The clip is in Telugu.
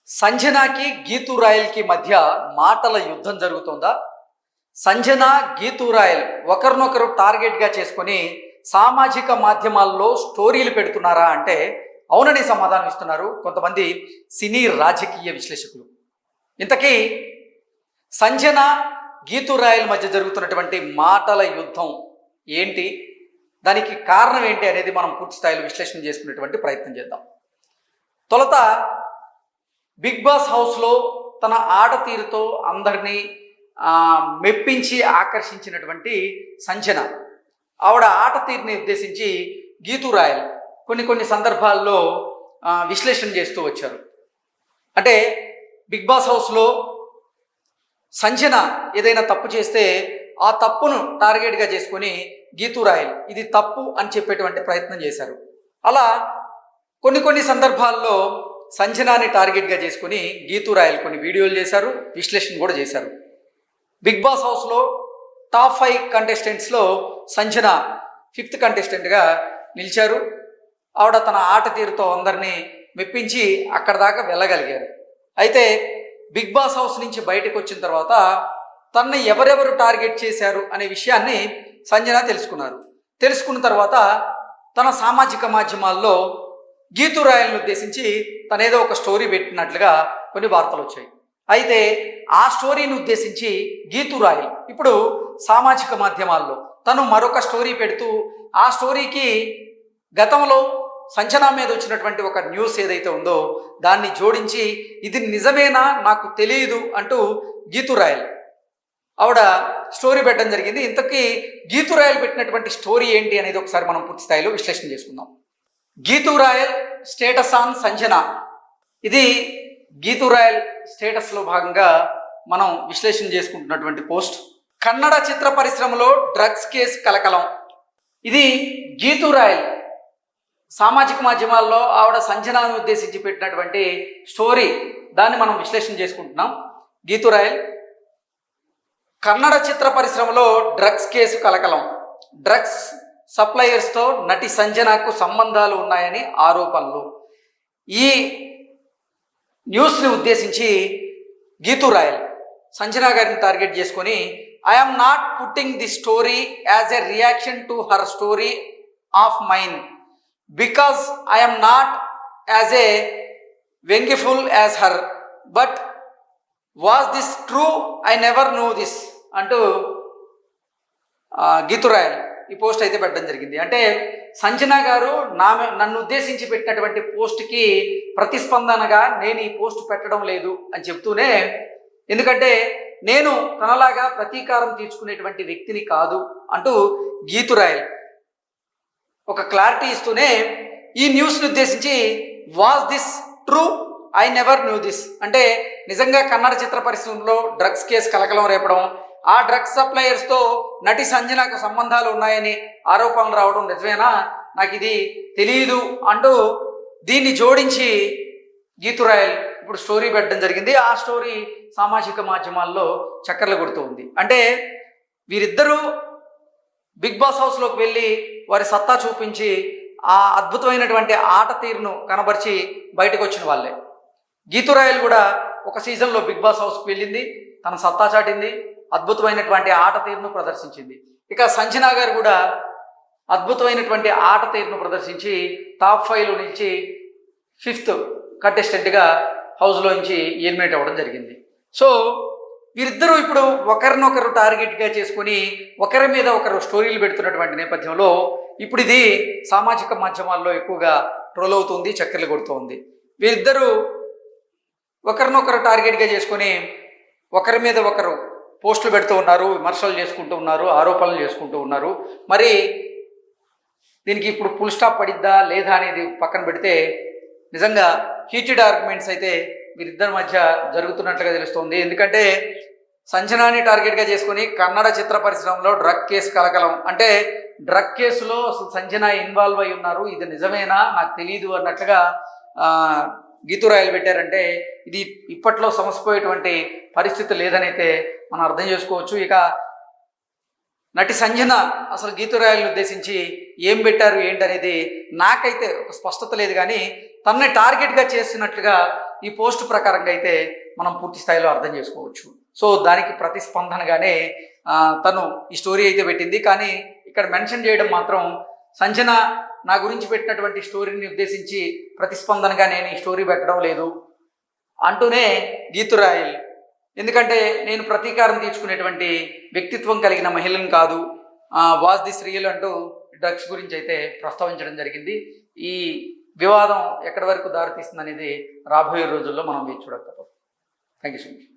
సంజనాకి గీతూ రాయల్కి మధ్య మాటల యుద్ధం జరుగుతుందా? సంజన గీతూ రాయల్ ఒకరినొకరు టార్గెట్గా చేసుకొని సామాజిక మాధ్యమాల్లో స్టోరీలు పెడుతున్నారా అంటే అవునని సమాధానం ఇస్తున్నారు కొంతమంది సినీ రాజకీయ విశ్లేషకులు. ఇంతకీ సంజన గీతూ రాయల్ మధ్య జరుగుతున్నటువంటి మాటల యుద్ధం ఏంటి, దానికి కారణం ఏంటి అనేది మనం పూర్తి స్థాయిలో విశ్లేషణ చేసుకునేటువంటి ప్రయత్నం చేద్దాం. తొలుత బిగ్ బాస్ హౌస్లో తన ఆట తీరుతో అందరినీ మెప్పించి ఆకర్షించినటువంటి సంజన, ఆవిడ ఆట తీరుని ఉద్దేశించి గీతూ రాయల్ కొన్ని సందర్భాల్లో విశ్లేషణ చేస్తూ వచ్చారు. అంటే బిగ్ బాస్ హౌస్లో సంజన ఏదైనా తప్పు చేస్తే ఆ తప్పును టార్గెట్గా చేసుకొని గీతూ రాయల్ ఇది తప్పు అని చెప్పేటువంటి ప్రయత్నం చేశారు. అలా కొన్ని సందర్భాల్లో సంజనాని టార్గెట్గా చేసుకుని గీతూ రాయల్ కొన్ని వీడియోలు చేశారు, విశ్లేషణ కూడా చేశారు. బిగ్ బాస్ హౌస్లో టాప్ 5 కంటెస్టెంట్స్లో సంజన 5th కంటెస్టెంట్గా నిలిచారు. ఆవిడ తన ఆట తీరుతో అందరినీ మెప్పించి అక్కడ దాకా వెళ్ళగలిగారు. అయితే బిగ్ బాస్ హౌస్ నుంచి బయటకు వచ్చిన తర్వాత తనని ఎవరెవరు టార్గెట్ చేశారు అనే విషయాన్ని సంజన తెలుసుకున్న తర్వాత తన సామాజిక మాధ్యమాల్లో గీతూ రాయల్ని ఉద్దేశించి తనేదో ఒక స్టోరీ పెట్టినట్లుగా కొన్ని వార్తలు వచ్చాయి. అయితే ఆ స్టోరీని ఉద్దేశించి గీతూ రాయల్ ఇప్పుడు సామాజిక మాధ్యమాల్లో తను మరొక స్టోరీ పెడుతూ ఆ స్టోరీకి గతంలో సంజన మీద వచ్చినటువంటి ఒక న్యూస్ ఏదైతే ఉందో దాన్ని జోడించి ఇది నిజమేనా నాకు తెలియదు అంటూ గీతూ రాయల్ ఆవిడ స్టోరీ పెట్టడం జరిగింది. ఇంతకీ గీతూ రాయల్ పెట్టినటువంటి స్టోరీ ఏంటి అనేది ఒకసారి మనం పూర్తి స్థాయిలో విశ్లేషణ చేసుకుందాం. Geethu royal status on Sanjana, ఇది గీతూ రాయల్ స్టేటస్లో భాగంగా మనం విశ్లేషణ చేసుకుంటున్నటువంటి పోస్ట్. కన్నడ చిత్ర పరిశ్రమలో డ్రగ్స్ కేసు కలకలం, ఇది గీతూ రాయల్ సామాజిక మాధ్యమాల్లో ఆవిడ సంజనాను ఉద్దేశించి పెట్టినటువంటి స్టోరీ, దాన్ని మనం విశ్లేషణ చేసుకుంటున్నాం. గీతూ రాయల్ కన్నడ చిత్ర పరిశ్రమలో డ్రగ్స్ కేసు కలకలం, డ్రగ్స్ సప్లయర్స్తో నటి సంజనకు సంబంధాలు ఉన్నాయని ఆరోపణలు. ఈ న్యూస్ని ఉద్దేశించి గీతూ రాయల్ సంజన గారిని టార్గెట్ చేసుకొని I'm not putting the story as a reaction to her story of mine because I'm not as a vengeful as her but was this true, I never know this అంటూ గీతూ రాయల్ ఈ పోస్ట్ అయితే పెట్టడం జరిగింది. అంటే సంజన గారు నన్ను ఉద్దేశించి పెట్టినటువంటి పోస్ట్కి ప్రతిస్పందనగా నేను ఈ పోస్ట్ పెట్టడం లేదు అని చెప్తూనే, ఎందుకంటే నేను తనలాగా ప్రతీకారం తీర్చుకునేటువంటి వ్యక్తిని కాదు అంటూ గీతూ రాయల్ ఒక క్లారిటీ ఇస్తూనే ఈ న్యూస్ని ఉద్దేశించి was this true, I never knew this అంటే నిజంగా కన్నడ చిత్ర పరిశ్రమలో డ్రగ్స్ కేసు కలకలం రేపడం, ఆ డ్రగ్స్ సప్లయర్స్తో నటి సంజనకు సంబంధాలు ఉన్నాయని ఆరోపణలు రావడం నిజమేనా, నాకు ఇది తెలియదు అంటూ దీన్ని జోడించి గీతూ రాయల్ ఇప్పుడు స్టోరీ పెట్టడం జరిగింది. ఆ స్టోరీ సామాజిక మాధ్యమాల్లో చక్కర్లు కొడుతూ ఉంది. అంటే వీరిద్దరూ బిగ్ బాస్ హౌస్లోకి వెళ్ళి వారి సత్తా చూపించి ఆ అద్భుతమైనటువంటి ఆట తీరును కనబరిచి బయటకు వచ్చిన వాళ్ళే. గీతూ రాయల్ కూడా ఒక సీజన్లో బిగ్ బాస్ హౌస్కి వెళ్ళింది, తన సత్తా చాటింది, అద్భుతమైనటువంటి ఆట తీరును ప్రదర్శించింది. ఇక సంజన గారు కూడా అద్భుతమైనటువంటి ఆట తీరును ప్రదర్శించి టాప్ 5లో నిలిచి 5th కంటెస్టెంట్గా హౌస్లో నుంచి ఎలిమినేట్ అవ్వడం జరిగింది. సో వీరిద్దరూ ఇప్పుడు ఒకరినొకరు టార్గెట్గా చేసుకొని ఒకరి మీద ఒకరు స్టోరీలు పెడుతున్నటువంటి నేపథ్యంలో ఇప్పుడు ఇది సామాజిక మాధ్యమాల్లో ఎక్కువగా ట్రోల్ అవుతుంది, చక్కర్లు కొడుతుంది. వీరిద్దరూ ఒకరినొకరు టార్గెట్గా చేసుకొని ఒకరి మీద ఒకరు పోస్టులు పెడుతూ ఉన్నారు, విమర్శలు చేసుకుంటూ ఉన్నారు, ఆరోపణలు చేసుకుంటూ ఉన్నారు. మరి దీనికి ఇప్పుడు ఫుల్ స్టాప్ పడిద్దా లేదా అనేది పక్కన పెడితే నిజంగా హీటెడ్ ఆర్గ్యుమెంట్స్ అయితే వీరిద్దరి మధ్య జరుగుతున్నట్లుగా తెలుస్తుంది. ఎందుకంటే సంజనాని టార్గెట్గా చేసుకొని కన్నడ చిత్ర పరిశ్రమలో డ్రగ్ కేసు కలకలం, అంటే డ్రగ్ కేసులో సంజన ఇన్వాల్వ్ అయి ఉన్నారు, ఇది నిజమేనా నాకు తెలియదు అన్నట్లుగా గీతూ రాయల్ పెట్టారంటే ఇది ఇప్పట్లో సమసిపోయేటువంటి పరిస్థితి లేదని అయితే మనం అర్థం చేసుకోవచ్చు. ఇక నటి సంజన అసలు గీతూ రాయల్ని ఉద్దేశించి ఏం పెట్టారు ఏంటనేది నాకైతే ఒక స్పష్టత లేదు, కానీ తనని టార్గెట్గా చేస్తున్నట్లుగా ఈ పోస్ట్ ప్రకారంగా అయితే మనం పూర్తి స్థాయిలో అర్థం చేసుకోవచ్చు. సో దానికి ప్రతిస్పందనగానే తను ఈ స్టోరీ అయితే పెట్టింది. కానీ ఇక్కడ మెన్షన్ చేయడం మాత్రం సంజన నా గురించి పెట్టినటువంటి స్టోరీని ఉద్దేశించి ప్రతిస్పందనగా నేను ఈ స్టోరీ పెట్టడం లేదు అంటూనే గీతూ రాయల్, ఎందుకంటే నేను ప్రతీకారం తీర్చుకునేటువంటి వ్యక్తిత్వం కలిగిన మహిళను కాదు, వాజ్ దిస్ రియల్ అంటూ డ్రగ్స్ గురించి అయితే ప్రస్తావించడం జరిగింది. ఈ వివాదం ఎక్కడి వరకు దారితీస్తుంది అనేది రాబోయే రోజుల్లో మనం వేచి చూడగలుగుతాం. Thank you so much.